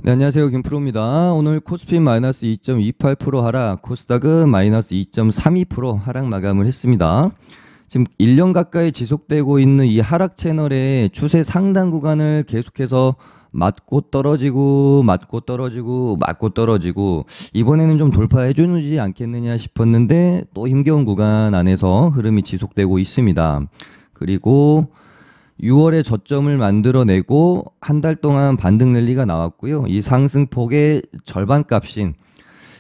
네, 안녕하세요. 김프로입니다. 오늘 코스피 마이너스 2.28% 하락, 코스닥은 마이너스 2.32% 하락 마감을 했습니다. 지금 1년 가까이 지속되고 있는 이 하락 채널의 추세 상단 구간을 계속해서 맞고 떨어지고 맞고 떨어지고 맞고 떨어지고 이번에는 좀 돌파해 주지 않겠느냐 싶었는데 또 힘겨운 구간 안에서 흐름이 지속되고 있습니다. 그리고 6월에 저점을 만들어내고 한 달 동안 반등 랠리가 나왔고요. 이 상승폭의 절반 값인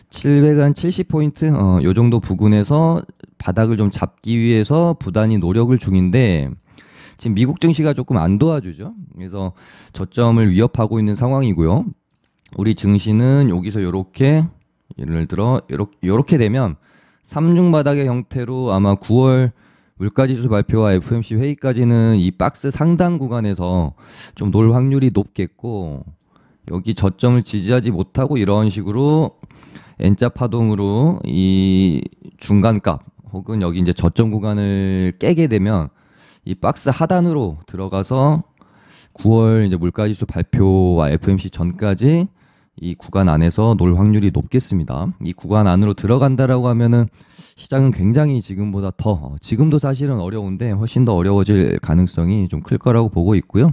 770포인트 요 정도 부근에서 바닥을 좀 잡기 위해서 부단히 노력을 중인데 지금 미국 증시가 조금 안 도와주죠. 그래서 저점을 위협하고 있는 상황이고요. 우리 증시는 여기서 요렇게 예를 들어 요렇게 되면 삼중 바닥의 형태로 아마 9월 물가지수 발표와 FOMC 회의까지는 이 박스 상단 구간에서 좀 놀 확률이 높겠고, 여기 저점을 지지하지 못하고 이런 식으로 N자 파동으로 이 중간값 혹은 여기 이제 저점 구간을 깨게 되면 이 박스 하단으로 들어가서 9월 이제 물가지수 발표와 FOMC 전까지 이 구간 안에서 놀 확률이 높겠습니다. 이 구간 안으로 들어간다라고 하면은 시장은 굉장히 지금보다 더, 지금도 사실은 어려운데 훨씬 더 어려워질 가능성이 좀 클 거라고 보고 있고요.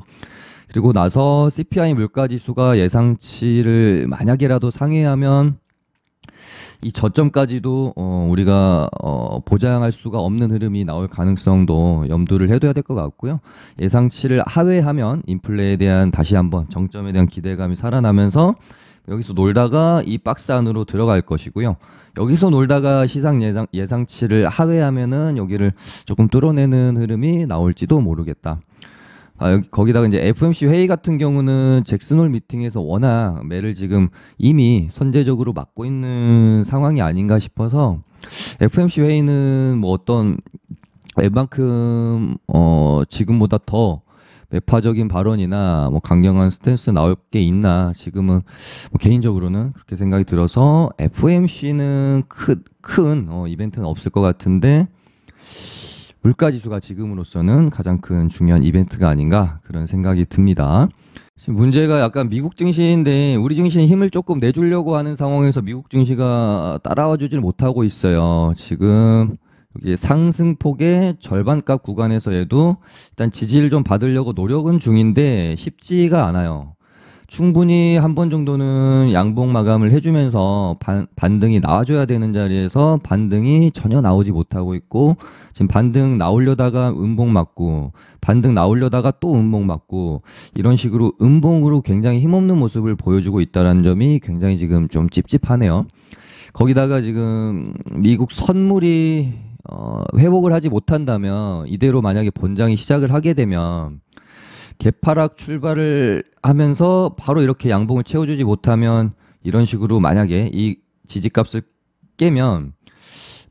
그리고 나서 CPI 물가지수가 예상치를 만약에라도 상회하면 이 저점까지도 우리가 보장할 수가 없는 흐름이 나올 가능성도 염두를 해둬야 될 것 같고요. 예상치를 하회하면 인플레에 대한 다시 한번 정점에 대한 기대감이 살아나면서 여기서 놀다가 이 박스 안으로 들어갈 것이고요. 여기서 놀다가 시장 예상치를 하회하면은 여기를 조금 뚫어내는 흐름이 나올지도 모르겠다. 거기다가 이제 FOMC 회의 같은 경우는 잭슨홀 미팅에서 워낙 매를 지금 이미 선제적으로 막고 있는 상황이 아닌가 싶어서 FOMC 회의는 뭐 어떤 웬만큼 지금보다 더 매파적인 발언이나 뭐 강경한 스탠스 나올 게 있나 지금은 뭐 개인적으로는 그렇게 생각이 들어서 FOMC는 큰 이벤트는 없을 것 같은데 물가지수가 지금으로서는 가장 큰 중요한 이벤트가 아닌가 그런 생각이 듭니다. 지금 문제가 약간 미국 증시인데 우리 증시는 힘을 조금 내주려고 하는 상황에서 미국 증시가 따라와 주질 못하고 있어요. 지금 여기 상승폭의 절반값 구간에서에도 일단 지지를 좀 받으려고 노력은 중인데 쉽지가 않아요. 충분히 한 번 정도는 양봉 마감을 해주면서 반등이 나와줘야 되는 자리에서 반등이 전혀 나오지 못하고 있고 지금 반등 나오려다가 음봉 맞고 반등 나오려다가 또 음봉 맞고 이런 식으로 음봉으로 굉장히 힘없는 모습을 보여주고 있다는 점이 굉장히 지금 좀 찝찝하네요. 거기다가 지금 미국 선물이 회복을 하지 못한다면 이대로 만약에 본장이 시작을 하게 되면 개파락 출발을 하면서 바로 이렇게 양봉을 채워주지 못하면 이런 식으로 만약에 이 지지값을 깨면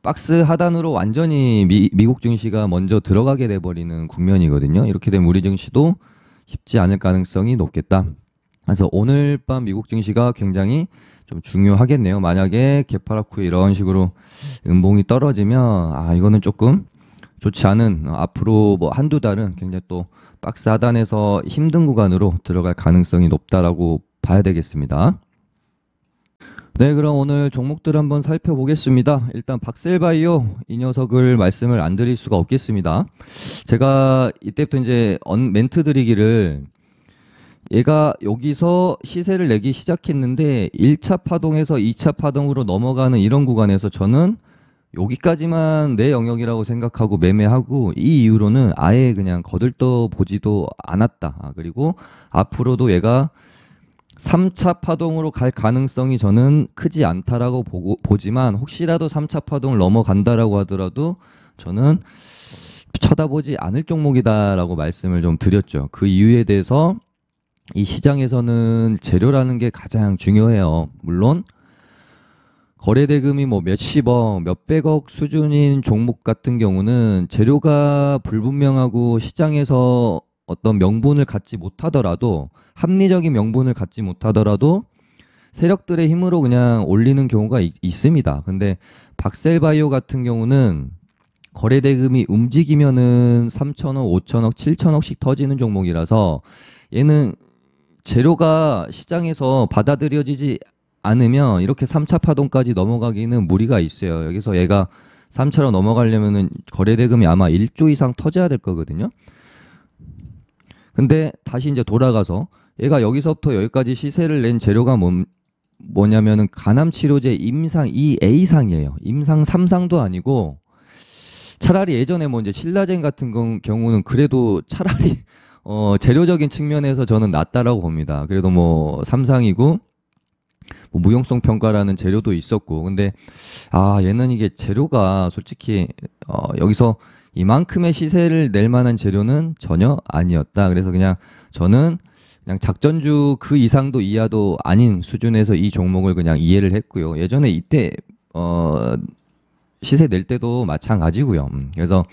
박스 하단으로 완전히 미국 증시가 먼저 들어가게 돼버리는 국면이거든요. 이렇게 되면 우리 증시도 쉽지 않을 가능성이 높겠다. 그래서 오늘 밤 미국 증시가 굉장히 좀 중요하겠네요. 만약에 개파락 후에 이런 식으로 음봉이 떨어지면 이거는 조금 좋지 않은 앞으로 뭐 한두 달은 굉장히 또 박스 하단에서 힘든 구간으로 들어갈 가능성이 높다라고 봐야 되겠습니다. 네, 그럼 오늘 종목들 한번 살펴보겠습니다. 일단 박셀바이오 이 녀석을 말씀을 안 드릴 수가 없겠습니다. 제가 이때부터 이제 멘트 드리기를 얘가 여기서 시세를 내기 시작했는데 1차 파동에서 2차 파동으로 넘어가는 이런 구간에서 저는 여기까지만 내 영역이라고 생각하고 매매하고 이 이후로는 아예 그냥 거들떠 보지도 않았다. 그리고 앞으로도 얘가 3차 파동으로 갈 가능성이 저는 크지 않다라고 보지만 혹시라도 3차 파동을 넘어간다라고 하더라도 저는 쳐다보지 않을 종목이다라고 말씀을 좀 드렸죠. 그 이유에 대해서 이 시장에서는 재료라는 게 가장 중요해요. 물론 거래 대금이 뭐 몇십억, 몇백억 수준인 종목 같은 경우는 재료가 불분명하고 시장에서 어떤 명분을 갖지 못하더라도 합리적인 명분을 갖지 못하더라도 세력들의 힘으로 그냥 올리는 경우가 있습니다. 근데 박셀바이오 같은 경우는 거래 대금이 움직이면은 3천억, 5천억, 7천억씩 터지는 종목이라서 얘는 재료가 시장에서 받아들여지지 않으면 이렇게 3차 파동까지 넘어가기는 무리가 있어요. 여기서 얘가 3차로 넘어가려면은 거래 대금이 아마 1조 이상 터져야 될 거거든요. 근데 다시 이제 돌아가서 얘가 여기서부터 여기까지 시세를 낸 재료가 뭐냐면은 간암 치료제 임상 2A상이에요. 임상 3상도 아니고 차라리 예전에 뭐 이제 신라젠 같은 경우는 그래도 차라리 재료적인 측면에서 저는 낫다라고 봅니다. 그래도 뭐 3상이고 뭐 무용성 평가라는 재료도 있었고 근데 얘는 이게 재료가 솔직히 여기서 이만큼의 시세를 낼 만한 재료는 전혀 아니었다. 그래서 그냥 저는 그냥 작전주 그 이상도 이하도 아닌 수준에서 이 종목을 그냥 이해를 했고요. 예전에 이때 시세 낼 때도 마찬가지고요. 그래서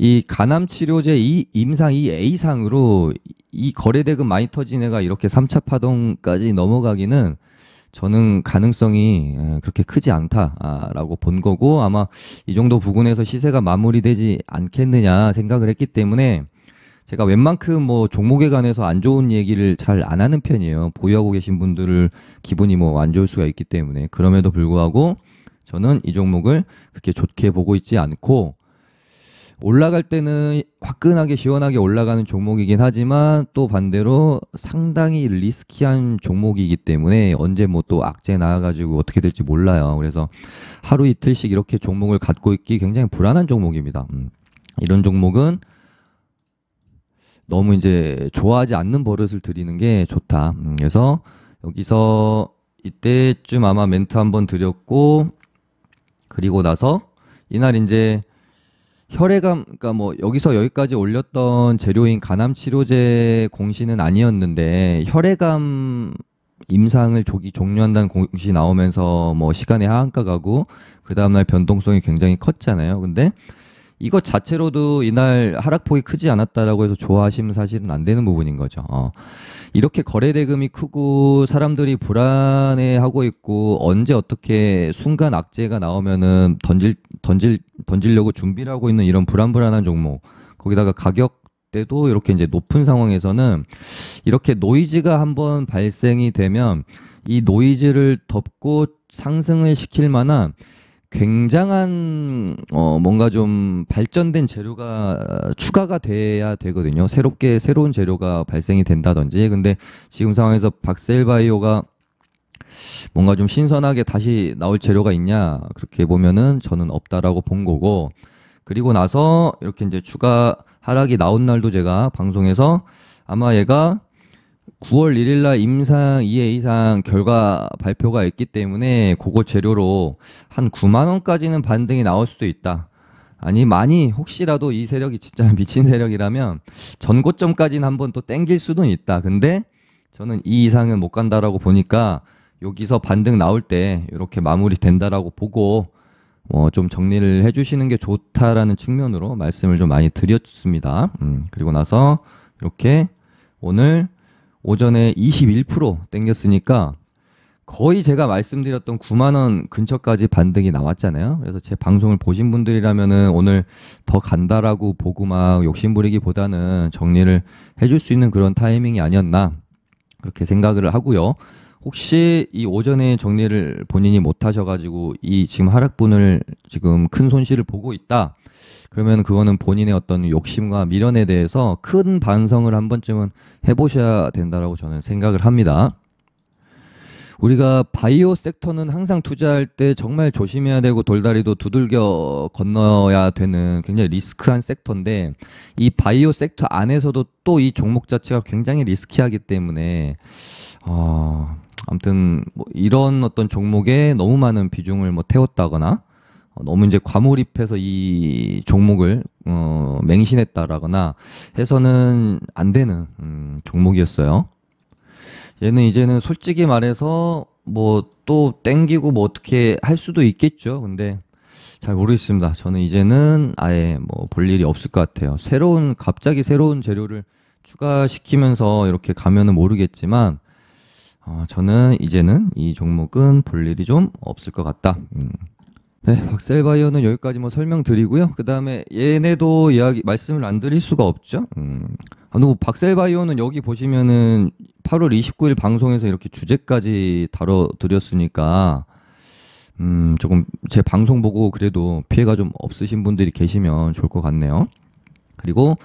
이 간암 치료제 임상 2A상으로 이 거래대금 많이 터진 애가 이렇게 3차 파동까지 넘어가기는 저는 가능성이 그렇게 크지 않다라고 본 거고 아마 이 정도 부근에서 시세가 마무리되지 않겠느냐 생각을 했기 때문에 제가 웬만큼 뭐 종목에 관해서 안 좋은 얘기를 잘 안 하는 편이에요. 보유하고 계신 분들을 기분이 뭐 안 좋을 수가 있기 때문에 그럼에도 불구하고 저는 이 종목을 그렇게 좋게 보고 있지 않고 올라갈 때는 화끈하게 시원하게 올라가는 종목이긴 하지만 또 반대로 상당히 리스키한 종목이기 때문에 언제 뭐 또 악재 나와가지고 어떻게 될지 몰라요. 그래서 하루 이틀씩 이렇게 종목을 갖고 있기 굉장히 불안한 종목입니다. 이런 종목은 너무 이제 좋아하지 않는 버릇을 들이는 게 좋다. 그래서 여기서 이때쯤 아마 멘트 한번 드렸고 그리고 나서 이날 이제 혈액암, 그러니까 뭐 여기서 여기까지 올렸던 재료인 간암 치료제 공시는 아니었는데 혈액암 임상을 조기 종료한다는 공시 나오면서 뭐 시간의 하한가 가고 그 다음날 변동성이 굉장히 컸잖아요. 근데 이것 자체로도 이날 하락폭이 크지 않았다라고 해서 좋아하시면 사실은 안 되는 부분인 거죠. 이렇게 거래 대금이 크고 사람들이 불안해하고 있고 언제 어떻게 순간 악재가 나오면은 던지려고 준비를 하고 있는 이런 불안한 종목. 거기다가 가격대도 이렇게 이제 높은 상황에서는 이렇게 노이즈가 한번 발생이 되면 이 노이즈를 덮고 상승을 시킬 만한 굉장한 뭔가 좀 발전된 재료가 추가가 돼야 되거든요. 새로운 재료가 발생이 된다든지. 근데 지금 상황에서 박셀바이오가 뭔가 좀 신선하게 다시 나올 재료가 있냐 그렇게 보면은 저는 없다라고 본 거고 그리고 나서 이렇게 이제 추가 하락이 나온 날도 제가 방송에서 아마 얘가 9월 1일 날 임상 2회 이상 결과 발표가 있기 때문에 그거 재료로 한 9만 원까지는 반등이 나올 수도 있다. 아니 많이 혹시라도 이 세력이 진짜 미친 세력이라면 전고점까지는 한번 또 땡길 수도 있다. 근데 저는 이 이상은 못 간다라고 보니까 여기서 반등 나올 때 이렇게 마무리 된다라고 보고 좀 정리를 해주시는 게 좋다라는 측면으로 말씀을 좀 많이 드렸습니다. 그리고 나서 이렇게 오늘 오전에 21% 땡겼으니까 거의 제가 말씀드렸던 9만 원 근처까지 반등이 나왔잖아요. 그래서 제 방송을 보신 분들이라면은 오늘 더 간다라고 보고 막 욕심부리기보다는 정리를 해줄 수 있는 그런 타이밍이 아니었나 그렇게 생각을 하고요. 혹시 이 오전에 정리를 본인이 못 하셔가지고 이 지금 하락분을 지금 큰 손실을 보고 있다. 그러면 그거는 본인의 어떤 욕심과 미련에 대해서 큰 반성을 한 번쯤은 해보셔야 된다라고 저는 생각을 합니다. 우리가 바이오 섹터는 항상 투자할 때 정말 조심해야 되고 돌다리도 두들겨 건너야 되는 굉장히 리스크한 섹터인데 이 바이오 섹터 안에서도 또 이 종목 자체가 굉장히 리스키하기 때문에 아무튼 뭐 이런 어떤 종목에 너무 많은 비중을 뭐 태웠다거나 너무 이제 과몰입해서 이 종목을 맹신했다라거나 해서는 안 되는 종목이었어요. 얘는 이제는 솔직히 말해서 뭐 또 땡기고 뭐 어떻게 할 수도 있겠죠. 근데 잘 모르겠습니다. 저는 이제는 아예 뭐 볼 일이 없을 것 같아요. 갑자기 새로운 재료를 추가시키면서 이렇게 가면은 모르겠지만 저는 이제는 이 종목은 볼 일이 좀 없을 것 같다. 네, 박셀바이오는 여기까지 뭐 설명드리고요. 그 다음에 얘네도 말씀을 안 드릴 수가 없죠. 뭐 박셀바이오는 여기 보시면은 8월 29일 방송에서 이렇게 주제까지 다뤄드렸으니까, 조금 제 방송 보고 그래도 피해가 좀 없으신 분들이 계시면 좋을 것 같네요. 그리고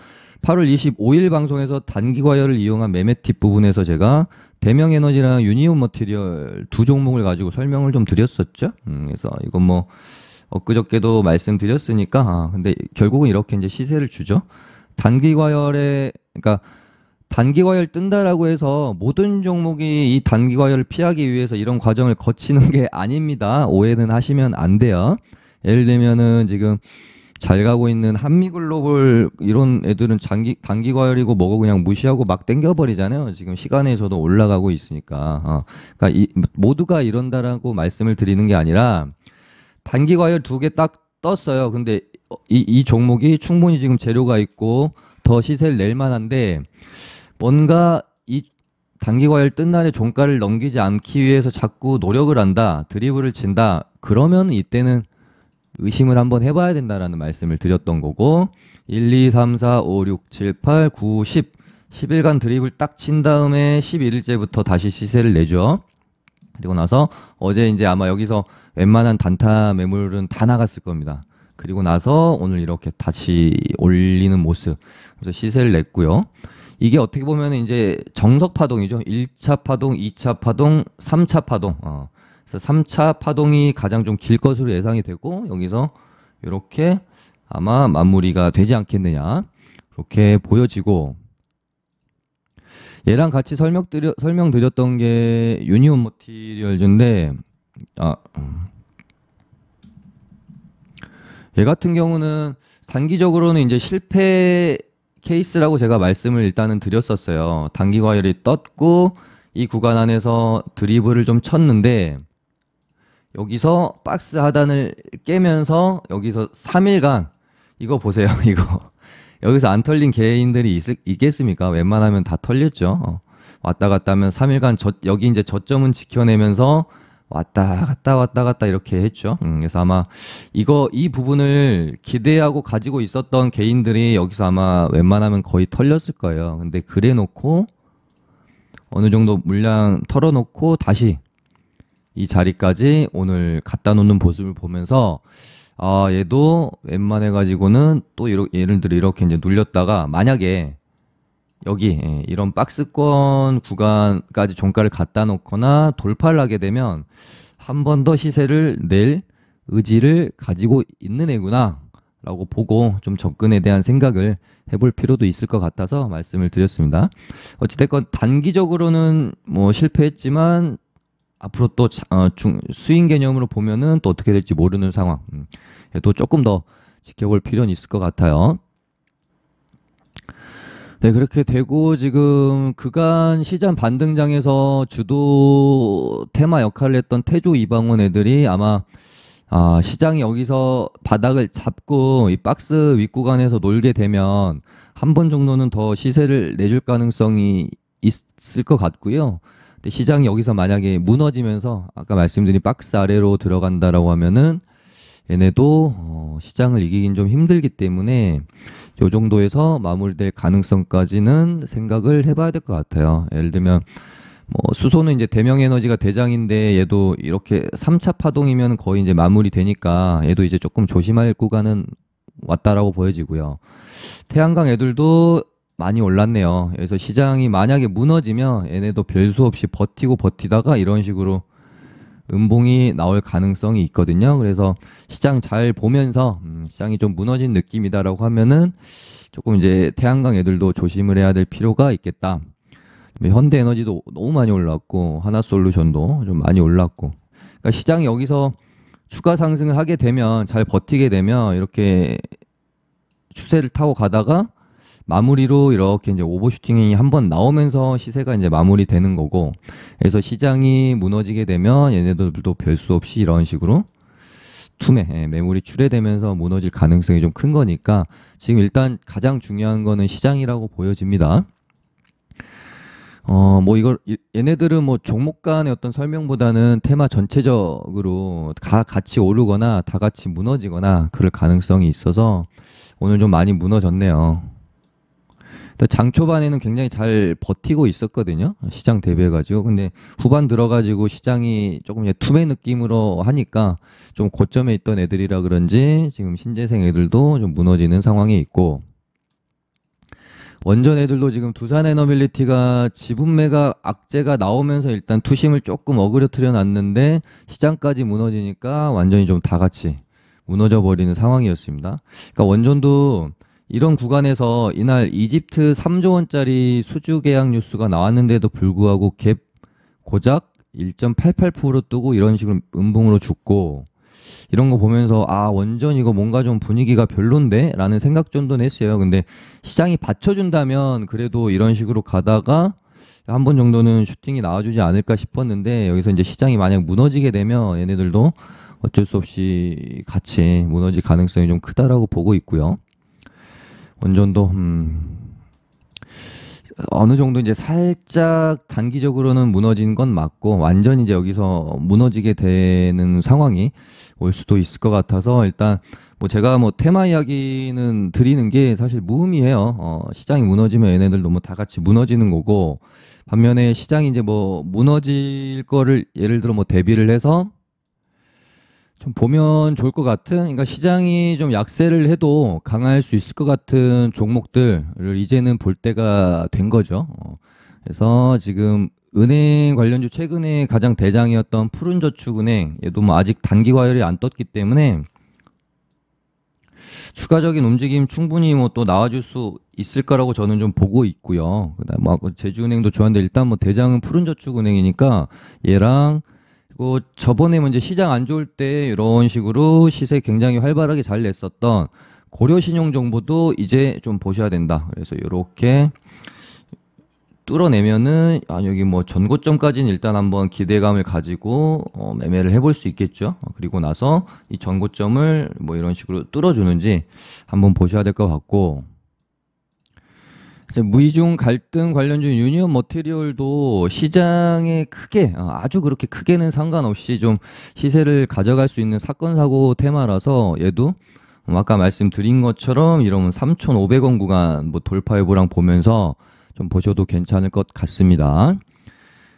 8월 25일 방송에서 단기과열을 이용한 매매 팁 부분에서 제가 대명에너지랑 유니온 머티리얼 두 종목을 가지고 설명을 좀 드렸었죠. 그래서 이건 뭐 엊그저께도 말씀드렸으니까, 근데 결국은 이렇게 이제 시세를 주죠. 그러니까 단기과열 뜬다라고 해서 모든 종목이 이 단기과열을 피하기 위해서 이런 과정을 거치는 게 아닙니다. 오해는 하시면 안 돼요. 예를 들면은 지금 잘 가고 있는 한미글로벌 이런 애들은 단기과열이고 뭐고 그냥 무시하고 막 땡겨버리잖아요. 지금 시간에서도 올라가고 있으니까. 그러니까 모두가 이런다라고 말씀을 드리는 게 아니라 단기과열 두 개 딱 떴어요. 근데 이 종목이 충분히 지금 재료가 있고 더 시세를 낼 만한데 뭔가 이 단기과열 뜬 날에 종가를 넘기지 않기 위해서 자꾸 노력을 한다, 드리블을 친다. 그러면 이때는 의심을 한번 해봐야 된다라는 말씀을 드렸던 거고, 1, 2, 3, 4, 5, 6, 7, 8, 9, 10, 10일간 드립을 딱 친 다음에 11일째부터 다시 시세를 내죠. 그리고 나서 어제 이제 아마 여기서 웬만한 단타 매물은 다 나갔을 겁니다. 그리고 나서 오늘 이렇게 다시 올리는 모습. 그래서 시세를 냈고요. 이게 어떻게 보면 이제 정석 파동이죠. 1차 파동, 2차 파동, 3차 파동. 그래서 3차 파동이 가장 좀 길 것으로 예상이 되고, 여기서 이렇게 아마 마무리가 되지 않겠느냐, 그렇게 보여지고, 얘랑 같이 설명드렸던 게 유니온 머티리얼즈인데, 얘 같은 경우는 단기적으로는 이제 실패 케이스라고 제가 말씀을 일단은 드렸었어요. 단기 과열이 떴고 이 구간 안에서 드리블을 좀 쳤는데, 여기서 박스 하단을 깨면서 여기서 3일간 이거 보세요. 이거 여기서 안 털린 개인들이 있겠습니까? 웬만하면 다 털렸죠. 왔다 갔다 하면 3일간 여기 이제 저점은 지켜내면서 왔다 갔다 이렇게 했죠. 그래서 아마 이 부분을 기대하고 가지고 있었던 개인들이 여기서 아마 웬만하면 거의 털렸을 거예요. 근데 그래 놓고 어느 정도 물량 털어놓고 다시 이 자리까지 오늘 갖다 놓는 모습을 보면서, 얘도 웬만해 가지고는 또 예를 들어 이렇게 이제 눌렸다가 만약에 여기 이런 박스권 구간까지 종가를 갖다 놓거나 돌파를 하게 되면 한 번 더 시세를 낼 의지를 가지고 있는 애구나 라고 보고 좀 접근에 대한 생각을 해볼 필요도 있을 것 같아서 말씀을 드렸습니다. 어찌됐건 단기적으로는 뭐 실패했지만 앞으로 또 스윙 개념으로 보면은 또 어떻게 될지 모르는 상황. 또 조금 더 지켜볼 필요는 있을 것 같아요. 네, 그렇게 되고 지금 그간 시장 반등장에서 주도 테마 역할을 했던 태조 이방원 애들이 아마 시장이 여기서 바닥을 잡고 이 박스 윗구간에서 놀게 되면 한 번 정도는 더 시세를 내줄 가능성이 있을 것 같고요. 근데 시장이 여기서 만약에 무너지면서 아까 말씀드린 박스 아래로 들어간다라고 하면은 얘네도 시장을 이기긴 좀 힘들기 때문에 요 정도에서 마무리될 가능성까지는 생각을 해봐야 될 것 같아요. 예를 들면 뭐 수소는 이제 대명에너지가 대장인데 얘도 이렇게 3차 파동이면 거의 이제 마무리 되니까 얘도 이제 조금 조심할 구간은 왔다라고 보여지고요. 태양광 애들도 많이 올랐네요. 그래서 시장이 만약에 무너지면 얘네도 별수 없이 버티다가 이런 식으로 음봉이 나올 가능성이 있거든요. 그래서 시장 잘 보면서 시장이 좀 무너진 느낌이다라고 하면은 조금 이제 태양광 애들도 조심을 해야 될 필요가 있겠다. 현대에너지도 너무 많이 올랐고 하나솔루션도 좀 많이 올랐고, 그러니까 시장이 여기서 추가 상승을 하게 되면, 잘 버티게 되면 이렇게 추세를 타고 가다가 마무리로 이렇게 이제 오버슈팅이 한번 나오면서 시세가 이제 마무리되는 거고, 그래서 시장이 무너지게 되면 얘네들도 별 수 없이 이런 식으로 매물이 출회되면서 무너질 가능성이 좀 큰 거니까 지금 일단 가장 중요한 거는 시장이라고 보여집니다. 뭐 얘네들은 뭐 종목 간의 어떤 설명보다는 테마 전체적으로 같이 오르거나 다 같이 무너지거나 그럴 가능성이 있어서 오늘 좀 많이 무너졌네요. 장 초반에는 굉장히 잘 버티고 있었거든요. 시장 대비해가지고. 근데 후반 들어가지고 시장이 조금 이제 투매 느낌으로 하니까 좀 고점에 있던 애들이라 그런지 지금 신재생 애들도 좀 무너지는 상황이 있고, 원전 애들도 지금 두산에너빌리티가 지분 매각 악재가 나오면서 일단 투심을 조금 어그러뜨려 놨는데 시장까지 무너지니까 완전히 좀 다 같이 무너져 버리는 상황이었습니다. 그러니까 원전도 이런 구간에서 이날 이집트 3조 원짜리 수주 계약 뉴스가 나왔는데도 불구하고 갭 고작 1.88% 뜨고 이런 식으로 음봉으로 죽고, 이런 거 보면서 아 원전 이거 뭔가 좀 분위기가 별론데 라는 생각 정도는 했어요. 근데 시장이 받쳐준다면 그래도 이런 식으로 가다가 한 번 정도는 슈팅이 나와주지 않을까 싶었는데, 여기서 이제 시장이 만약 무너지게 되면 얘네들도 어쩔 수 없이 같이 무너질 가능성이 좀 크다라고 보고 있고요. 원전도 어느 정도 이제 살짝 단기적으로는 무너진 건 맞고 완전히 이제 여기서 무너지게 되는 상황이 올 수도 있을 것 같아서, 일단 뭐 제가 뭐 테마 이야기는 드리는 게 사실 무의미해요. 시장이 무너지면 얘네들도 뭐 다 같이 무너지는 거고, 반면에 시장이 이제 뭐 무너질 거를 예를 들어 뭐 대비를 해서 좀 보면 좋을 것 같은, 그러니까 시장이 좀 약세를 해도 강할 수 있을 것 같은 종목들을 이제는 볼 때가 된 거죠. 그래서 지금 은행 관련주 최근에 가장 대장이었던 푸른저축은행, 얘도 뭐 아직 단기 과열이 안 떴기 때문에 추가적인 움직임 충분히 뭐 또 나와줄 수 있을 거라고 저는 좀 보고 있고요. 그다음 뭐 제주은행도 좋았는데 일단 뭐 대장은 푸른저축은행이니까 얘랑, 그리고 저번에 먼저 시장 안 좋을 때 이런 식으로 시세 굉장히 활발하게 잘 냈었던 고려신용정보도 이제 좀 보셔야 된다. 그래서 이렇게 뚫어내면은 여기 뭐 전고점까지는 일단 한번 기대감을 가지고 매매를 해볼 수 있겠죠. 그리고 나서 이 전고점을 뭐 이런 식으로 뚫어주는지 한번 보셔야 될 것 같고, 이제 무이중 갈등 관련주 유니온 머티리얼도 시장에 크게 아주 그렇게 크게는 상관없이 좀 시세를 가져갈 수 있는 사건 사고 테마라서 얘도 아까 말씀드린 것처럼 이러면 3,500원 구간 뭐 돌파해보랑 보면서 좀 보셔도 괜찮을 것 같습니다.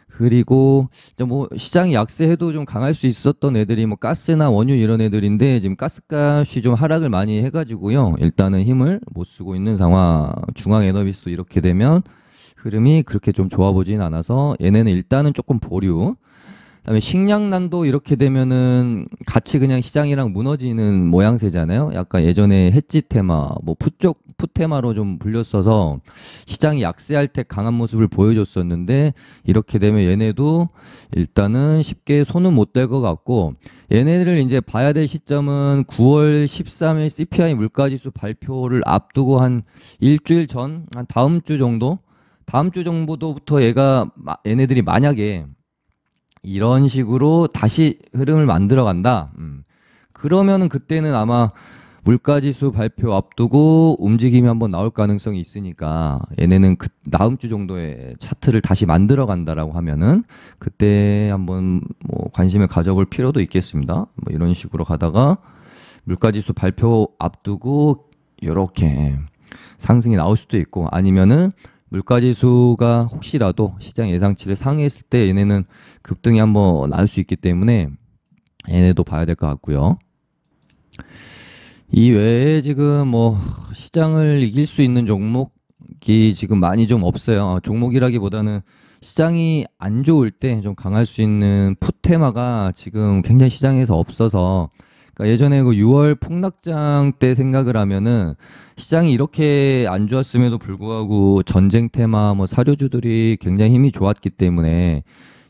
그리고 이제 뭐 시장이 약세해도 좀 강할 수 있었던 애들이 뭐 가스나 원유 이런 애들인데 지금 가스값이 좀 하락을 많이 해가지고요. 일단은 힘을 못 쓰고 있는 상황. 중앙에너비스도 이렇게 되면 흐름이 그렇게 좀 좋아 보진 않아서 얘네는 일단은 조금 보류. 그다음에 식량난도 이렇게 되면은 같이 그냥 시장이랑 무너지는 모양새잖아요. 약간 예전에 햇지 테마, 뭐 푸 테마로 좀 불렸어서 시장이 약세할 때 강한 모습을 보여줬었는데, 이렇게 되면 얘네도 일단은 쉽게 손은 못 댈 것 같고, 얘네를 이제 봐야 될 시점은 9월 13일 CPI 물가지수 발표를 앞두고 한 일주일 전, 한 다음 주 정도? 다음 주 정도부터 얘네들이 만약에 이런 식으로 다시 흐름을 만들어 간다. 그러면은 그때는 아마 물가지수 발표 앞두고 움직임이 한번 나올 가능성이 있으니까, 얘네는 다음 주 정도에 차트를 다시 만들어 간다라고 하면은 그때 한번 뭐 관심을 가져볼 필요도 있겠습니다. 뭐 이런 식으로 가다가 물가지수 발표 앞두고 이렇게 상승이 나올 수도 있고, 아니면은 물가지수가 혹시라도 시장 예상치를 상회했을 때 얘네는 급등이 한번 나올 수 있기 때문에 얘네도 봐야 될 것 같고요. 이 외에 지금 뭐 시장을 이길 수 있는 종목이 지금 많이 좀 없어요. 종목이라기보다는 시장이 안 좋을 때 좀 강할 수 있는 풋테마가 지금 굉장히 시장에서 없어서, 그러니까 예전에 그 6월 폭락장 때 생각을 하면은 시장이 이렇게 안 좋았음에도 불구하고 전쟁 테마, 뭐 사료주들이 굉장히 힘이 좋았기 때문에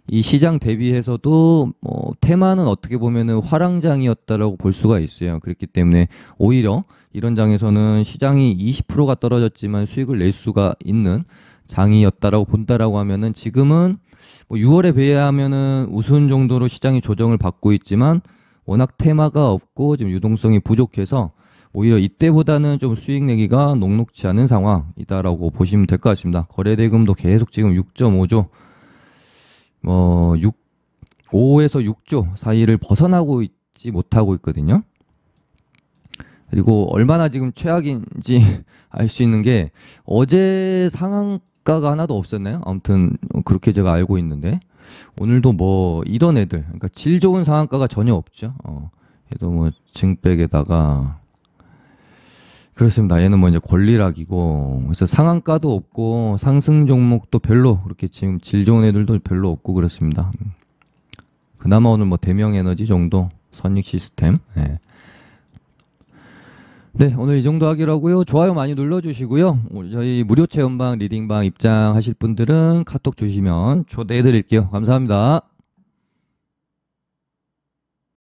이 시장 대비해서도 뭐 테마는 어떻게 보면은 화랑장이었다라고 볼 수가 있어요. 그렇기 때문에 오히려 이런 장에서는 시장이 20%가 떨어졌지만 수익을 낼 수가 있는 장이었다라고 본다라고 하면은, 지금은 뭐 6월에 비하면은 우스운 정도로 시장이 조정을 받고 있지만 워낙 테마가 없고 지금 유동성이 부족해서 오히려 이때보다는 좀 수익 내기가 녹록지 않은 상황이다라고 보시면 될 것 같습니다. 거래대금도 계속 지금 6.5조, 5에서 6조 사이를 벗어나고 있지 못하고 있거든요. 그리고 얼마나 지금 최악인지 알 수 있는 게 어제 상한가가 하나도 없었나요? 아무튼 그렇게 제가 알고 있는데 오늘도 뭐 이런 애들, 그러니까 질 좋은 상한가가 전혀 없죠. 얘도 뭐 증백에다가 그렇습니다. 얘는 뭐 이제 권리락이고, 그래서 상한가도 없고 상승 종목도 별로 그렇게 지금 질 좋은 애들도 별로 없고 그렇습니다. 그나마 오늘 뭐 대명에너지 정도 선익 시스템. 네. 네, 오늘 이 정도 하기로 하고요. 좋아요 많이 눌러주시고요. 저희 무료 체험방, 리딩방 입장하실 분들은 카톡 주시면 초대해 드릴게요. 감사합니다.